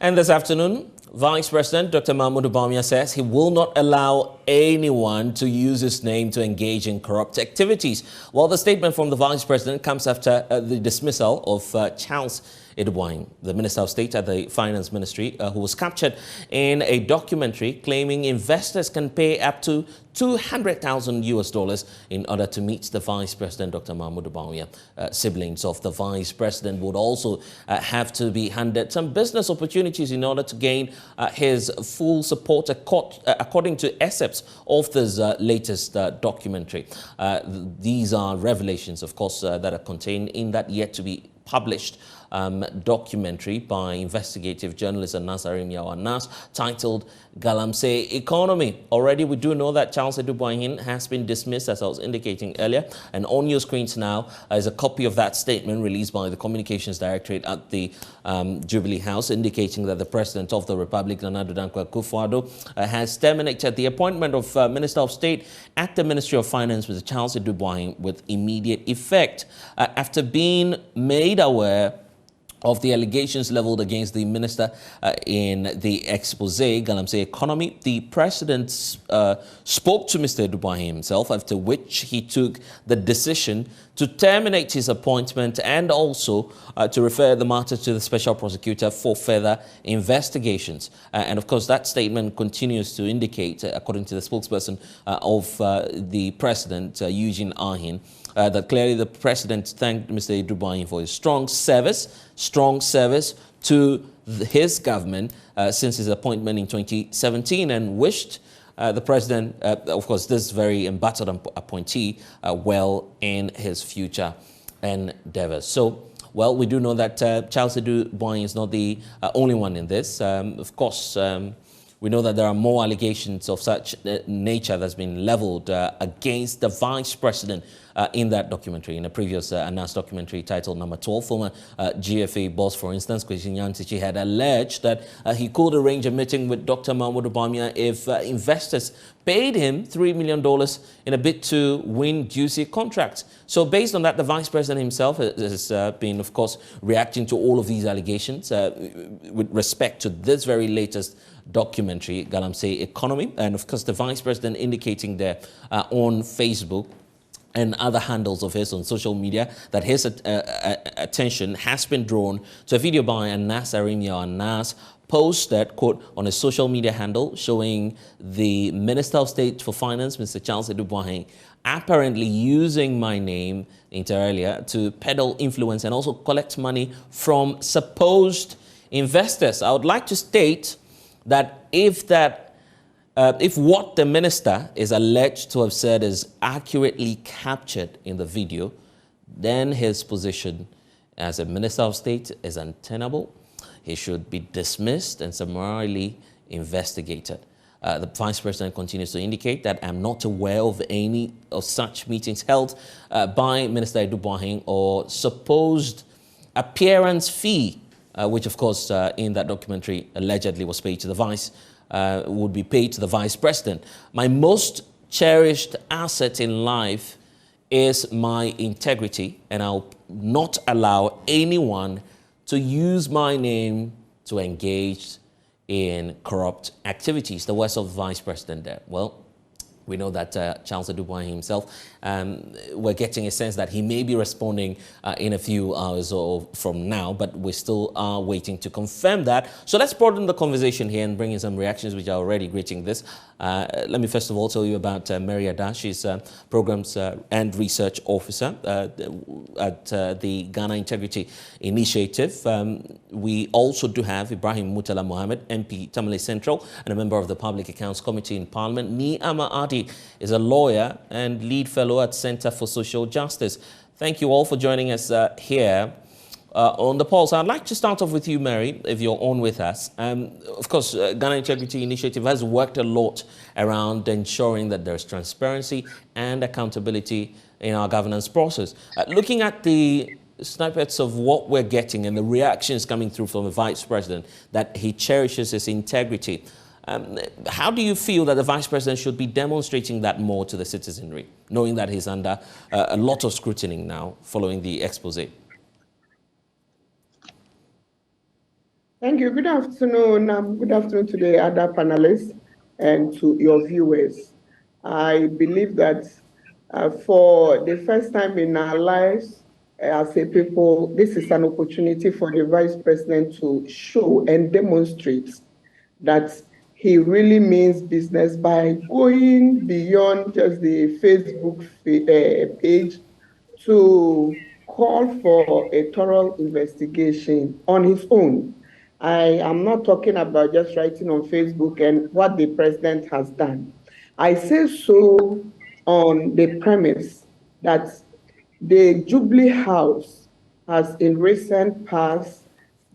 And this afternoon, Vice President Dr. Bawumia says he will not allow anyone to use his name to engage in corrupt activities. Well, the statement from the Vice President comes after the dismissal of Charles Edouard, the Minister of State at the Finance Ministry, who was captured in a documentary claiming investors can pay up to $200,000 in order to meet the Vice President, Dr. Bawumia. Siblings of the Vice President would also have to be handed some business opportunities in order to gain his full support, according to excerpts of this latest documentary. These are revelations, of course, that are contained in that yet-to-be published documentary by investigative journalist Anas Arimya Anas, titled Galamsey Economy. Already we do know that Charles Edouard has been dismissed, as I was indicating earlier, and on your screens now is a copy of that statement released by the Communications Directorate at the Jubilee House, indicating that the President of the Republic, Nana Addo Dankwa Akufo-Addo, has terminated the appointment of Minister of State at the Ministry of Finance, Mr. Charles Edouard, with immediate effect. After being made aware of the allegations leveled against the minister in the expose, Galamsey Economy, the president spoke to Mr. Edouard himself, after which he took the decision to terminate his appointment and also to refer the matter to the special prosecutor for further investigations. And of course, that statement continues to indicate, according to the spokesperson of the president, Eugene Ahin, that clearly the president thanked Mr. Edouard for his strong service to his government since his appointment in 2017, and wished the president, of course, this very embattled appointee, well in his future endeavors. So, well, we do know that Charles Edouard is not the only one in this. Of course, we know that there are more allegations of such nature that's been leveled against the Vice President in that documentary. In a previous announced documentary titled Number 12, former GFA boss, for instance, Kwesi Nyantikyi, had alleged that he could arrange a meeting with Dr. Bawumia if investors paid him $3 million in a bid to win juicy contracts. So based on that, the Vice President himself has been, of course, reacting to all of these allegations with respect to this very latest documentary, Galamsey Economy. And of course, the Vice President indicating there on Facebook and other handles of his on social media that his attention has been drawn to a video by Anas Arimya Anas, posted, quote, on a social media handle showing the Minister of State for Finance, Mr. Charles Edouard, apparently using my name, inter alia, to peddle influence and also collect money from supposed investors. I would like to state that if what the minister is alleged to have said is accurately captured in the video, then his position as a Minister of State is untenable. He should be dismissed and summarily investigated. The Vice President continues to indicate that I'm not aware of any of such meetings held by Minister Edouard or supposed appearance fee, which of course in that documentary allegedly was paid to the Vice, would be paid to the Vice President. My most cherished asset in life is my integrity, and I'll not allow anyone to use my name to engage in corrupt activities. The words of the Vice President there. Well, we know that Charles Edouard himself, we're getting a sense that he may be responding in a few hours or from now, but we still are waiting to confirm that. So let's broaden the conversation here and bring in some reactions which are already greeting this. Let me first of all tell you about Mary Ada. She's Programs and Research Officer at the Ghana Integrity Initiative. We also do have Ibrahim Mutala Mohammed, MP, Tamale Central, and a member of the Public Accounts Committee in Parliament. Ni'ama Adi is a lawyer and lead fellow at Center for Social Justice. Thank you all for joining us here on the Pulse. I'd like to start off with you, Mary, if you're on with us. Of course, Ghana Integrity Initiative has worked a lot around ensuring that there's transparency and accountability in our governance process. Looking at the snippets of what we're getting and the reactions coming through from the Vice President, that he cherishes his integrity, how do you feel that the Vice President should be demonstrating that more to the citizenry, knowing that he's under a lot of scrutiny now following the expose? Thank you. Good afternoon. Good afternoon to the other panelists and to your viewers. I believe that for the first time in our lives as a people, this is an opportunity for the Vice President to show and demonstrate that he really means business by going beyond just the Facebook page to call for a thorough investigation on his own. I am not talking about just writing on Facebook and what the president has done. I say so on the premise that the Jubilee House has in recent past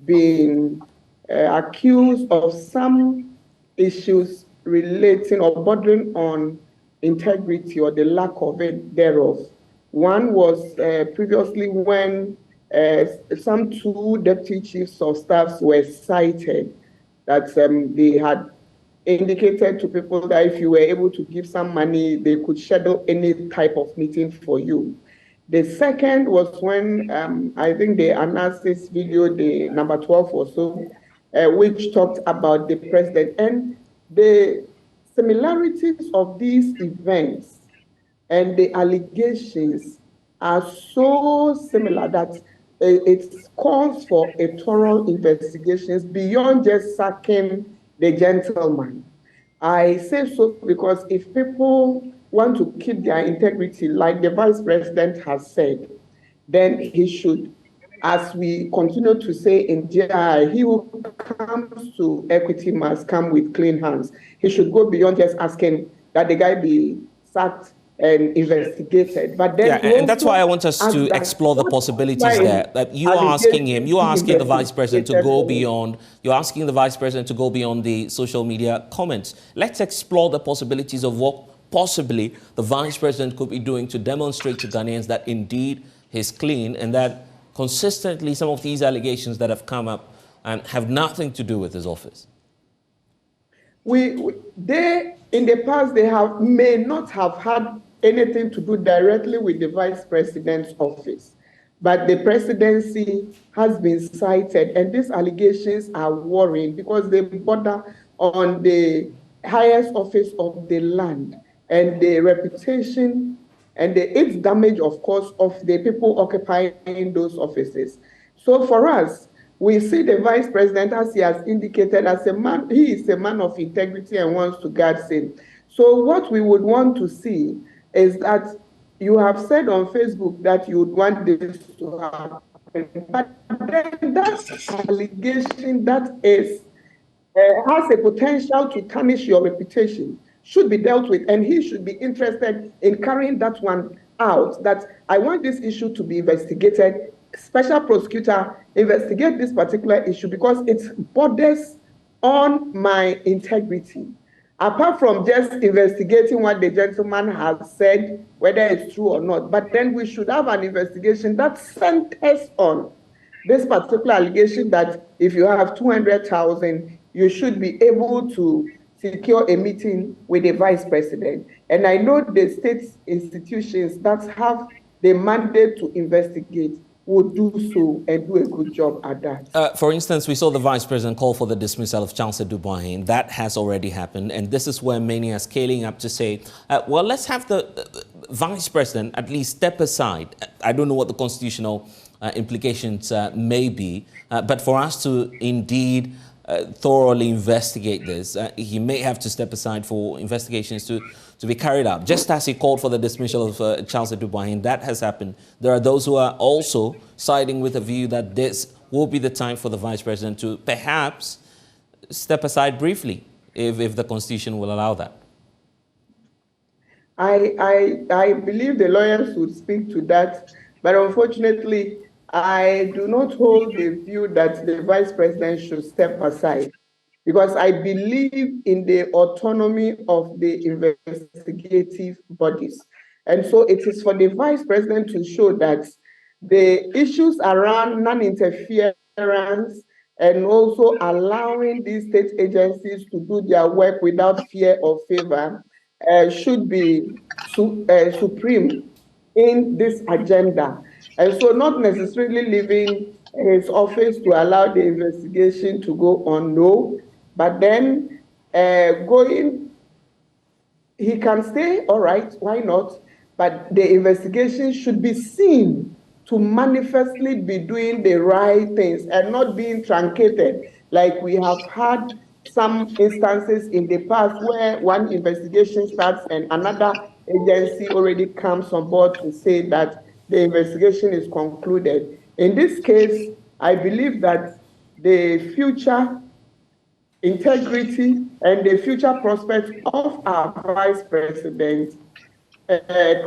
been accused of some issues relating or bordering on integrity or the lack of it thereof. One was previously when some two deputy chiefs of staffs were cited that they had indicated to people that if you were able to give some money, they could schedule any type of meeting for you. The second was when I think they announced this video, the number 12 or so, which talked about the president. And the similarities of these events and the allegations are so similar that it calls for a thorough investigations beyond just sacking the gentleman. I say so because if people want to keep their integrity, like the vice president has said, then he should, as we continue to say in GI, he who comes to equity must come with clean hands. He should go beyond just asking that the guy be sacked and investigated. But then And that's why I want us to explore the possibilities there. That you are asking him, you are asking the vice president to go beyond, you're asking the vice president to go beyond the social media comments. Let's explore the possibilities of what possibly the vice president could be doing to demonstrate to Ghanaians that indeed he's clean and that consistently some of these allegations that have come up have nothing to do with his office. They in the past may not have had anything to do directly with the vice president's office, but the presidency has been cited, and these allegations are worrying because they border on the highest office of the land and the reputation and its damage, of course, of the people occupying those offices. So for us, we see the vice president, as he has indicated, as a man, he is a man of integrity and wants to guard same. So what we would want to see is that you have said on Facebook that you would want this to happen, but then that allegation that is has a potential to tarnish your reputation should be dealt with, and he should be interested in carrying that one out, that I want this issue to be investigated. Special prosecutor, investigate this particular issue because it borders on my integrity. Apart from just investigating what the gentleman has said, whether it's true or not, but then we should have an investigation that centers on this particular allegation that if you have 200,000, you should be able to secure a meeting with the vice president. And I know the state institutions that have the mandate to investigate will do so and do a good job at that. For instance, we saw the vice president call for the dismissal of Chancellor Dubois. That has already happened. And this is where many are scaling up to say, well, let's have the vice president at least step aside. I don't know what the constitutional implications may be, but for us to indeed thoroughly investigate this, he may have to step aside for investigations to be carried out. Just as he called for the dismissal of Chancellor Dubois, that has happened. There are those who are also siding with a view that this will be the time for the vice president to perhaps step aside briefly, if the constitution will allow that. I believe the lawyers would speak to that, but unfortunately, I do not hold the view that the vice president should step aside, because I believe in the autonomy of the investigative bodies. And so it is for the vice president to show that the issues around non-interference and also allowing these state agencies to do their work without fear or favor should be supreme in this agenda. And so not necessarily leaving his office to allow the investigation to go on, no, but then going, he can stay, all right, why not? But the investigation should be seen to manifestly be doing the right things and not being truncated. Like we have had some instances in the past where one investigation starts and another agency already comes on board to say that the investigation is concluded. In this case, I believe that the future integrity and the future prospects of our vice president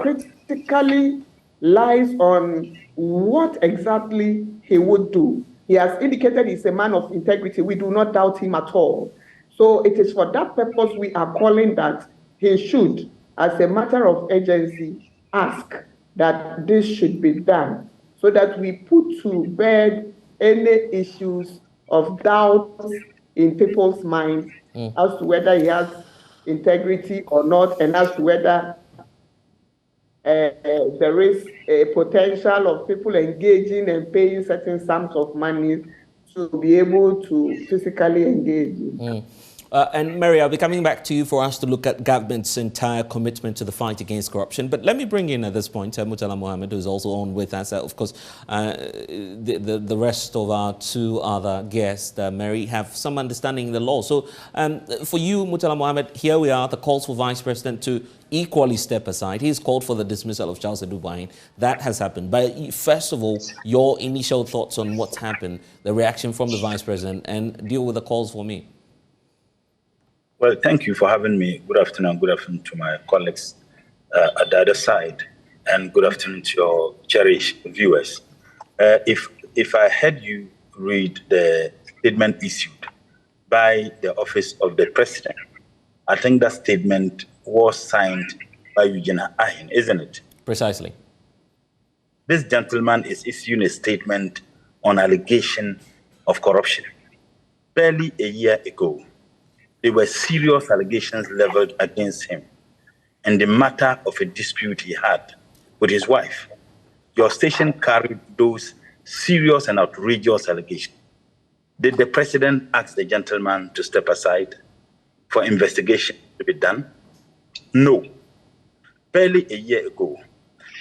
critically lies on what exactly he would do. He has indicated he's a man of integrity. We do not doubt him at all. So it is for that purpose we are calling that he should, as a matter of urgency, ask that this should be done so that we put to bed any issues of doubts in people's minds as to whether he has integrity or not, and as to whether there is a potential of people engaging and paying certain sums of money to be able to physically engage in. And Mary, I'll be coming back to you for us to look at government's entire commitment to the fight against corruption. But let me bring in at this point Murtala Mohammed, who's also on with us. Of course, the rest of our two other guests, Mary, have some understanding of the law. So for you, Murtala Mohammed, here we are, the calls for Vice President to equally step aside. He's called for the dismissal of Charles Edubane. That has happened. But first of all, your initial thoughts on what's happened, the reaction from the Vice President, and deal with the calls for me. Well, thank you for having me. Good afternoon. Good afternoon to my colleagues at the other side, and good afternoon to your cherished viewers. If I heard you read the statement issued by the office of the president, I think that statement was signed by Eugene Ahin, isn't it? Precisely. This gentleman is issuing a statement on allegation of corruption. Barely a year ago, there were serious allegations leveled against him in the matter of a dispute he had with his wife. Your station carried those serious and outrageous allegations. Did the president ask the gentleman to step aside for investigation to be done? No. Barely a year ago,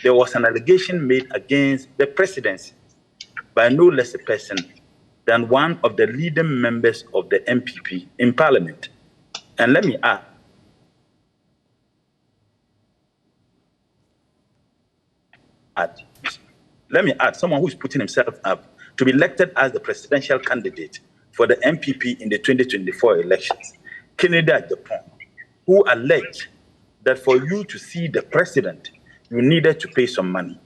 there was an allegation made against the presidency by no less a person than one of the leading members of the MPP in Parliament. And let me add, someone who's putting himself up to be elected as the presidential candidate for the MPP in the 2024 elections, Kennedy Japan, who alleged that for you to see the president, you needed to pay some money.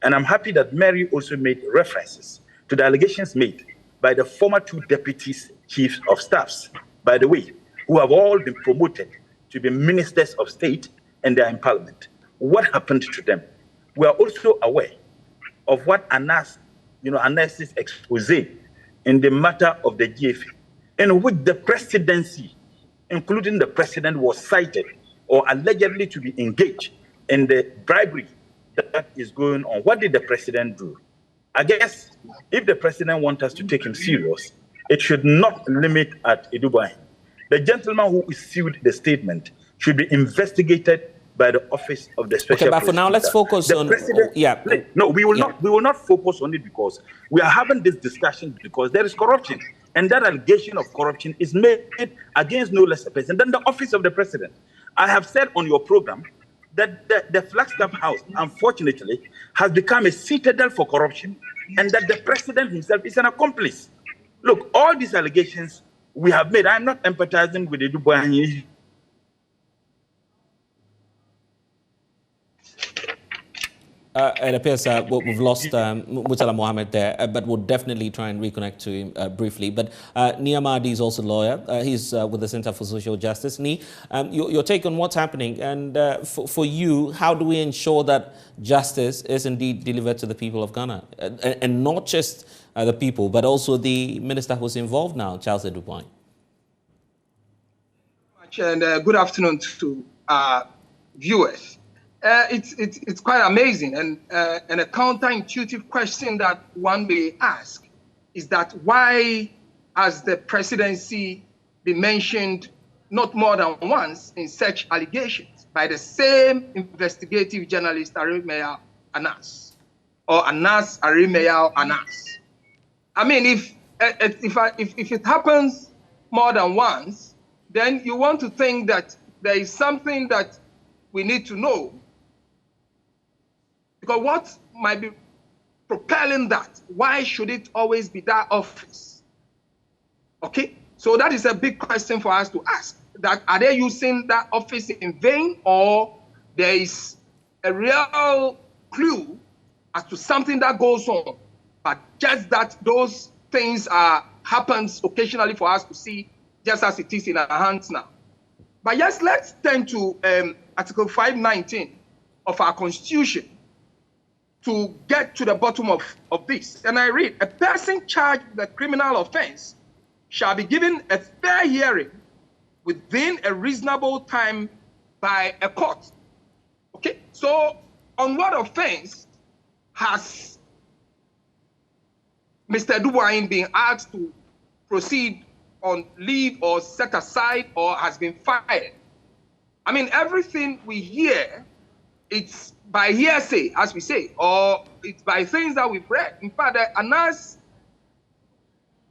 And I'm happy that Mary also made references to the allegations made by the former two deputy chiefs of staffs, by the way, who have all been promoted to be ministers of state and they are in parliament. What happened to them? We are also aware of what Anas's expose in the matter of the GFA, in which the presidency, including the president, was cited or allegedly to be engaged in the bribery that is going on. What did the president do? I guess if the president wants us to take him serious, it should not limit at Edubane. The gentleman who issued the statement should be investigated by the office of the special prosecutor. But for now, let's focus on... No, we will not focus on it, because we are having this discussion because there is corruption. And that allegation of corruption is made against no less a person than the office of the president. I have said on your program that the Flagstaff House, unfortunately, has become a citadel for corruption, and that the president himself is an accomplice. Look, all these allegations we have made, I'm not empathizing with Edubane. It appears we've lost Murtala Mohammed there, but we'll definitely try and reconnect to him briefly. But Nia Mahdi is also a lawyer. He's with the Center for Social Justice. Ni, your take on what's happening, and for you, how do we ensure that justice is indeed delivered to the people of Ghana, and not just the people, but also the minister who's involved now, Charles Edubane? And good afternoon to our viewers. It's quite amazing, and a counterintuitive question that one may ask is that why has the presidency been mentioned not more than once in such allegations by the same investigative journalist Arimea Anas, or Anas Arimea Anas? I mean, if it happens more than once, then you want to think that there is something that we need to know. Because what might be propelling that? Why should it always be that office? Okay, so that is a big question for us to ask. That are they using that office in vain, or there is a real clue as to something that goes on, but just that those things happens occasionally for us to see, just as it is in our hands now. But yes, let's turn to Article 519 of our Constitution to get to the bottom of this. And I read, a person charged with a criminal offense shall be given a fair hearing within a reasonable time by a court. Okay, so on what offense has Mr. Dubois been asked to proceed on leave or set aside or has been fired? I mean, everything we hear, it's by hearsay, as we say, or it's by things that we've read. In fact, the Anas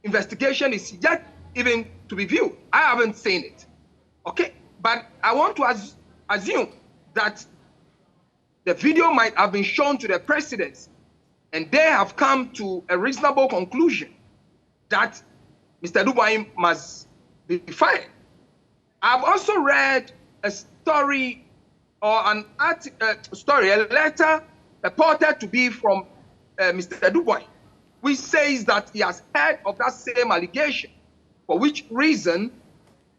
investigation is yet even to be viewed. I haven't seen it. Okay, but I want to assume that the video might have been shown to the president, and they have come to a reasonable conclusion that Mr. Dubois must be fired. I've also read a story or a letter purported to be from Mr. Dubois, which says that he has heard of that same allegation, for which reason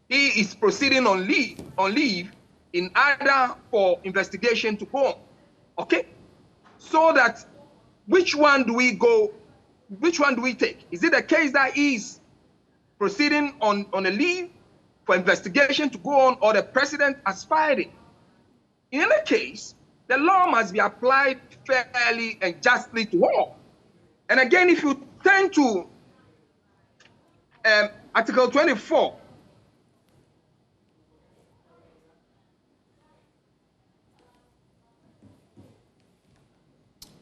he is proceeding on leave in order for investigation to go on. Okay? So that which one do we take? Is it the case that he is proceeding on a leave for investigation to go on, or the president has fired him? In any case, the law must be applied fairly and justly to all. And again, if you turn to Article 24,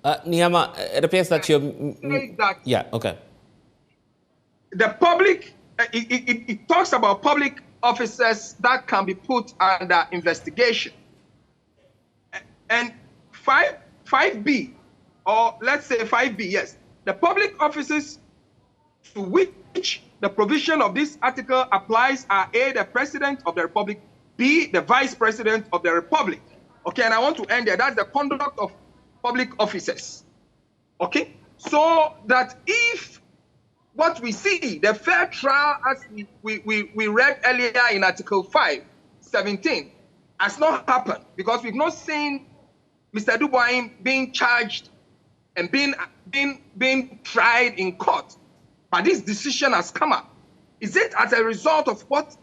Niyama, it appears that you're... Yeah, okay. The public, it talks about public officers that can be put under investigation. And 5B, or let's say 5B, yes, the public officers to which the provision of this article applies are A, the President of the Republic, B, the Vice President of the Republic. Okay, and I want to end there. That's the conduct of public officers. Okay, so that if what we see, the fair trial, as we read earlier in Article 5:17, has not happened, because we've not seen Mr. Dubois being charged and being tried in court, but this decision has come up. Is it as a result of what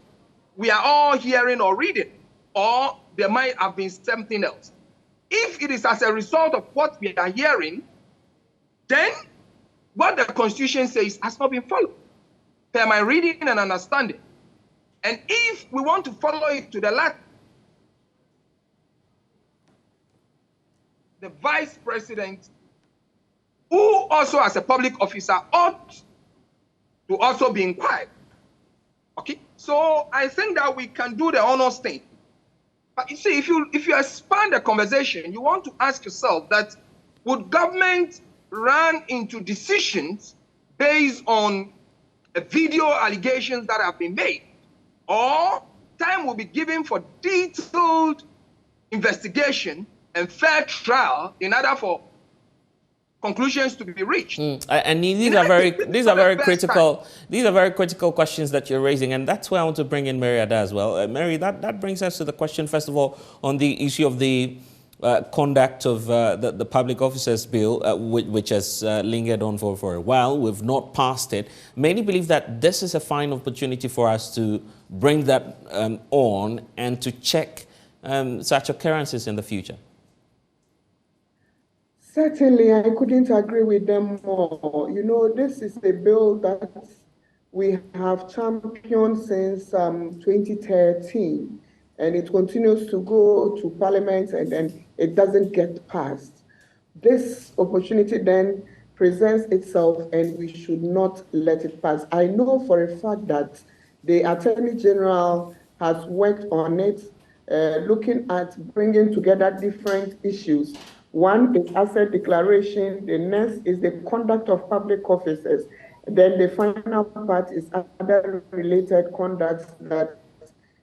we are all hearing or reading, or there might have been something else? If it is as a result of what we are hearing, then what the Constitution says has not been followed, per my reading and understanding. And if we want to follow it to the letter, the Vice President, who also as a public officer ought to also be inquired. Okay, so I think that we can do the honest thing. But you see, if you expand the conversation, you want to ask yourself that, would government run into decisions based on video allegations that have been made, or time will be given for detailed investigation and fair trial in order for conclusions to be reached? And these are very critical questions that you're raising, and that's why I want to bring in Mary Ada as well. Mary, that brings us to the question, first of all, on the issue of the conduct of the Public Officers Bill, which has lingered on for a while. We've not passed it. Many believe that this is a fine opportunity for us to bring that on and to check such occurrences in the future. Certainly, I couldn't agree with them more. You know, this is a bill that we have championed since 2013, and it continues to go to Parliament and then it doesn't get passed. This opportunity then presents itself and we should not let it pass. I know for a fact that the Attorney General has worked on it, looking at bringing together different issues. One is asset declaration, the next is the conduct of public officers. Then the final part is other related conducts that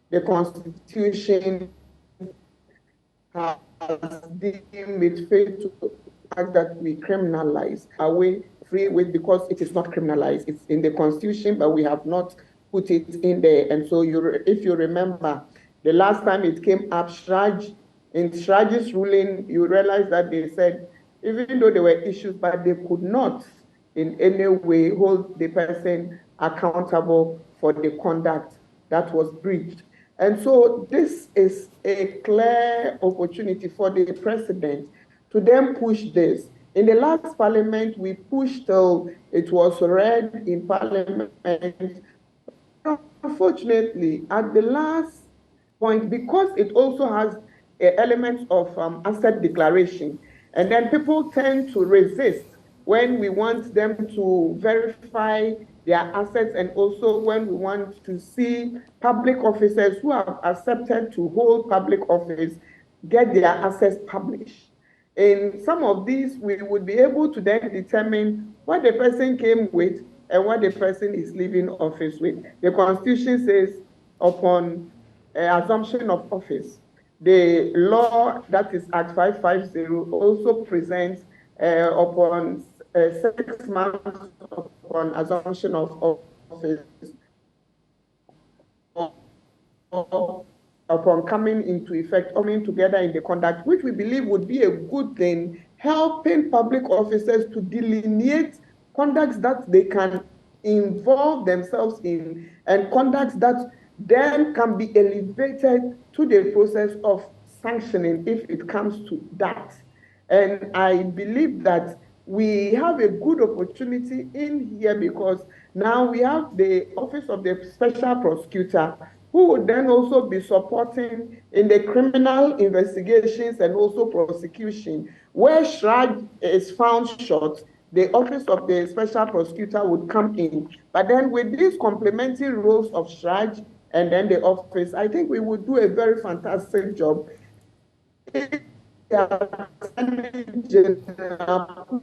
the Constitution has deemed it fit to act that we criminalize away free with, because it is not criminalized. It's in the Constitution, but we have not put it in there. And so if you remember, the last time it came up, in Shraj's ruling, you realize that they said, even though there were issues, but they could not in any way hold the person accountable for the conduct that was breached. And so this is a clear opportunity for the president to then push this. In the last parliament, we pushed till it was read in parliament. Unfortunately, at the last point, because it also has elements of asset declaration, and then people tend to resist when we want them to verify their assets, and also when we want to see public officers who have accepted to hold public office get their assets published. In some of these, we would be able to then determine what the person came with and what the person is leaving office with. The Constitution says upon assumption of office. The law, that is Act 550, also presents upon 6 months upon assumption of office, upon coming into effect, coming together in the conduct, which we believe would be a good thing, helping public officers to delineate conducts that they can involve themselves in and conducts that then can be elevated to the process of sanctioning if it comes to that. And I believe that we have a good opportunity in here, because now we have the Office of the Special Prosecutor, who would then also be supporting in the criminal investigations and also prosecution. Where Shraj is found short, the Office of the Special Prosecutor would come in. But then with these complementary roles of Shraj and then the office, I think we would do a very fantastic job.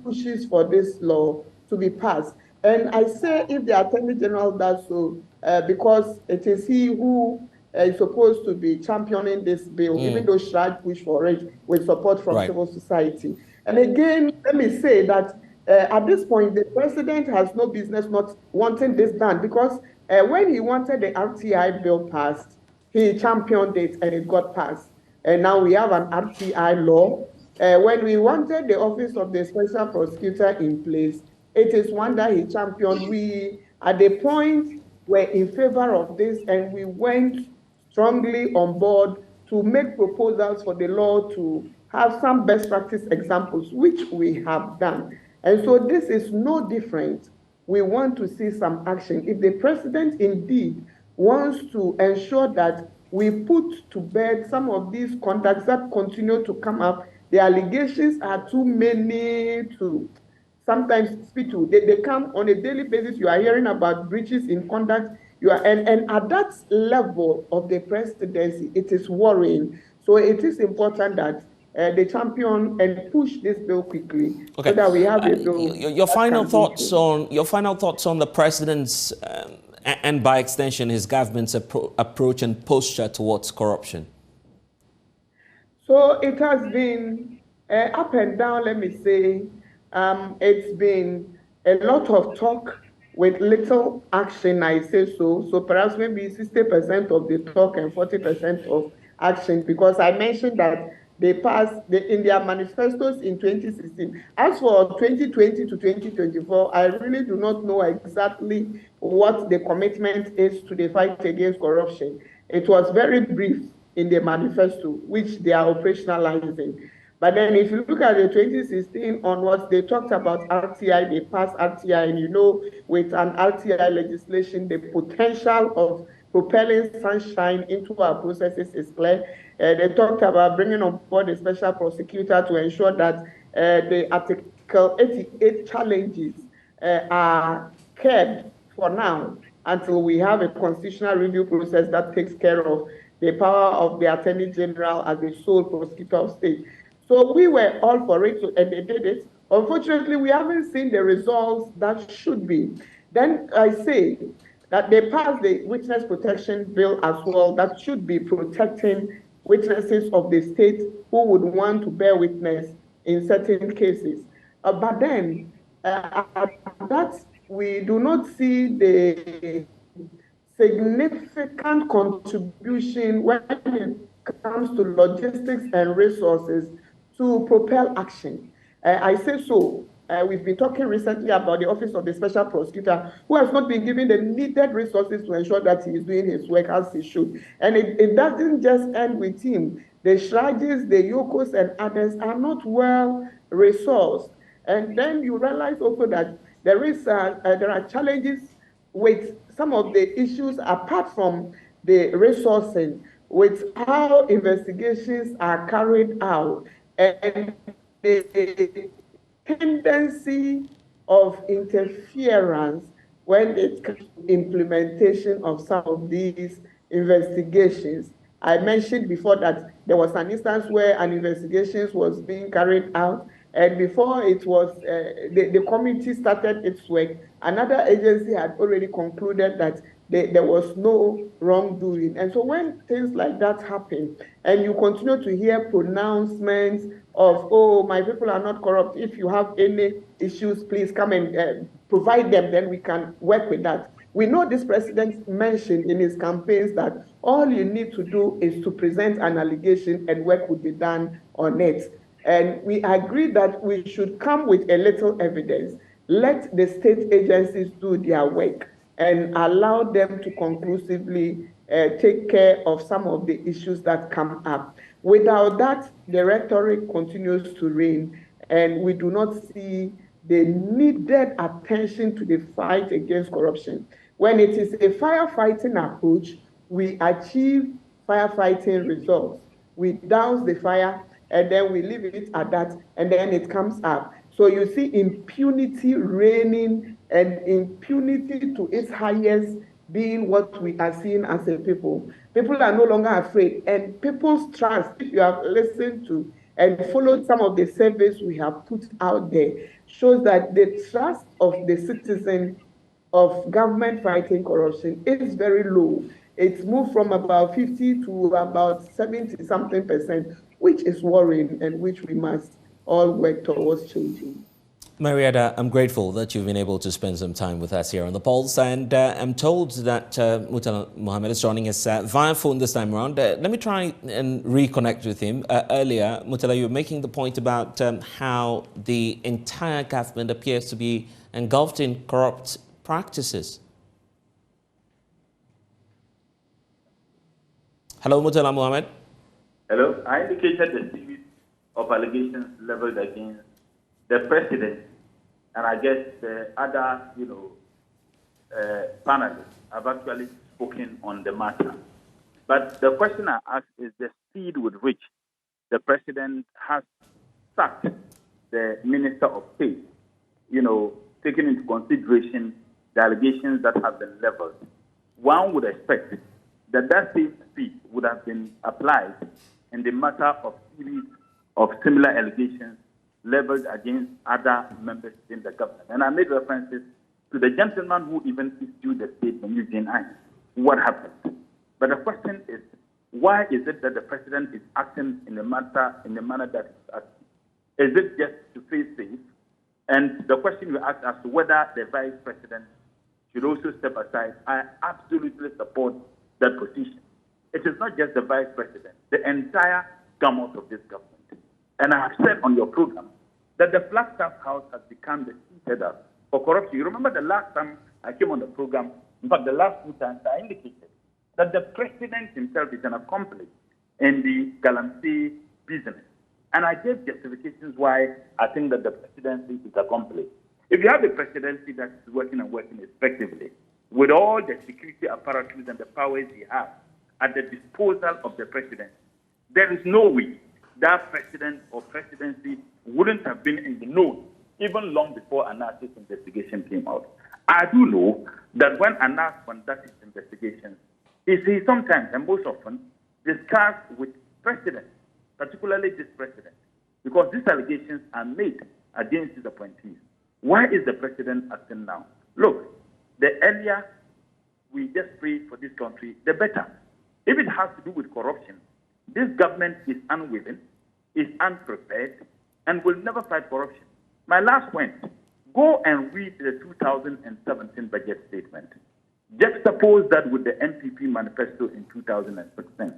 Pushes for this law to be passed. And I say if the Attorney General does so, because it is he who is supposed to be championing this bill, even though Shraj pushed for it with support from civil society. And again, let me say that at this point, the president has no business not wanting this done, because when he wanted the RTI bill passed, he championed it and it got passed. And now we have an RTI law. When we wanted the Office of the Special Prosecutor in place, it is one that he championed. We, at the point, were in favor of this, and we went strongly on board to make proposals for the law to have some best practice examples, which we have done. And so this is no different. We want to see some action. If the president indeed wants to ensure that we put to bed some of these contacts that continue to come up, the allegations are too many to sometimes speak to. They come on a daily basis. You are hearing about breaches in conduct. And at that level of the presidency, it is worrying. So it is important that the champion and push this bill quickly, so that we have a bill. Your final thoughts on the president's and by extension his government's approach and posture towards corruption. So it has been up and down. Let me say, it's been a lot of talk with little action. I say so. So perhaps maybe 60% of the talk and 40% of action, because I mentioned that they passed in their manifestos in 2016. As for 2020 to 2024, I really do not know exactly what the commitment is to the fight against corruption. It was very brief in the manifesto, which they are operationalizing. But then if you look at the 2016 onwards, they talked about RTI, they passed RTI, and with an RTI legislation, the potential of propelling sunshine into our processes is clear. They talked about bringing on board a special prosecutor to ensure that the Article 88 challenges are curbed for now until we have a constitutional review process that takes care of the power of the Attorney General as the sole prosecutor of state. So we were all for it, and they did it. Unfortunately, we haven't seen the results that should be. Then I say that they passed the Witness Protection Bill as well, that should be protecting witnesses of the state who would want to bear witness in certain cases. But then, that we do not see the significant contribution when it comes to logistics and resources to propel action. I say so. We've been talking recently about the Office of the Special Prosecutor, who has not been given the needed resources to ensure that he is doing his work as he should. And it doesn't just end with him. The Shrajis, the Yokos, and others are not well resourced. And then you realize also that there are challenges with some of the issues apart from the resourcing, with how investigations are carried out, and the tendency of interference when it comes to implementation of some of these investigations. I mentioned before that there was an instance where an investigation was being carried out, and before it was the committee started its work, another agency had already concluded that there was no wrongdoing. And so when things like that happen, and you continue to hear pronouncements of, oh, my people are not corrupt, if you have any issues, please come and provide them, then we can work with that. We know this president mentioned in his campaigns that all you need to do is to present an allegation and work would be done on it. And we agree that we should come with a little evidence. Let the state agencies do their work and allow them to conclusively take care of some of the issues that come up. Without that, the rhetoric continues to reign, and we do not see the needed attention to the fight against corruption. When it is a firefighting approach, we achieve firefighting results. We douse the fire, and then we leave it at that, and then it comes up. So you see impunity reigning, and impunity to its highest being what we are seeing as a people. People are no longer afraid, and people's trust, if you have listened to and followed some of the surveys we have put out there, shows that the trust of the citizen of government fighting corruption is very low. It's moved from about 50 to about 70-something%, which is worrying and which we must all work towards changing. Marietta, I'm grateful that you've been able to spend some time with us here on The Pulse, and I'm told that Murtala Mohammed is joining us via phone this time around. Let me try and reconnect with him. Earlier, Murtala, you were making the point about how the entire government appears to be engulfed in corrupt practices. Hello, Murtala Mohammed. Hello. I indicated the series of allegations leveled against the president, and I guess the other, panelists have actually spoken on the matter. But the question I ask is the speed with which the president has sacked the Minister of State, taking into consideration the allegations that have been leveled. One would expect that same speed would have been applied in the matter of series of similar allegations leveled against other members in the government. And I made references to the gentleman who even issued the statement using what happened. But the question is, why is it that the president is acting in the manner that he's acting? Is it just to feel safe? And the question you asked as to whether the vice president should also step aside, I absolutely support that position. It is not just the vice president, the entire gamut of this government. And I have said on your program that the Flagstaff House has become the citadel for corruption. You remember the last time I came on the program, in fact, the last 2 times I indicated that the president himself is an accomplice in the Galamsey business. And I gave justifications why I think that the presidency is accomplished. If you have a presidency that is working and working effectively, with all the security apparatus and the powers he has at the disposal of the president, there is no way that president or presidency wouldn't have been in the know, even long before Anas's investigation came out. I do know that when Anas conducts his investigations, he sometimes and most often discuss with presidents, particularly this president, because these allegations are made against his appointees. Why is the president acting now? Look, the earlier we just pray for this country, the better. If it has to do with corruption, this government is unwilling, is unprepared, and will never fight corruption. My last point, go and read the 2017 budget statement. Juxtapose that with the NPP manifesto in 2016.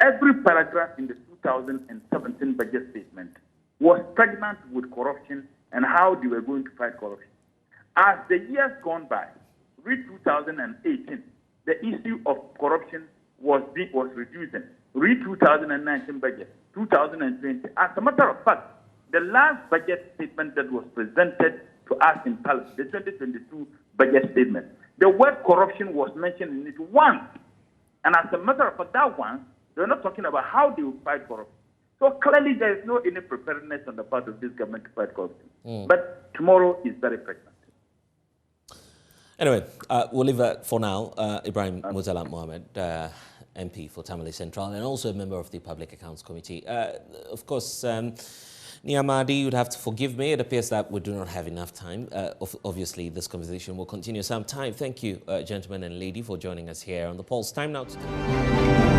Every paragraph in the 2017 budget statement was pregnant with corruption and how they were going to fight corruption. As the years gone by, read 2018, the issue of corruption was reducing. Read 2019 budget, 2020. As a matter of fact, the last budget statement that was presented to us in Parliament, the 2022 budget statement, the word corruption was mentioned in it once. And as a matter of fact, that one, they're not talking about how they will fight corruption. So clearly there is no any preparedness on the part of this government to fight corruption. But tomorrow is very pregnant. Anyway, we'll leave that for now. Ibrahim Murtala Mohammed, MP for Tamale Central and also a member of the Public Accounts Committee. Of course, Niamadi, you'd have to forgive me. It appears that we do not have enough time. Obviously, this conversation will continue some time. Thank you, gentlemen and lady, for joining us here on The Pulse. Time now to...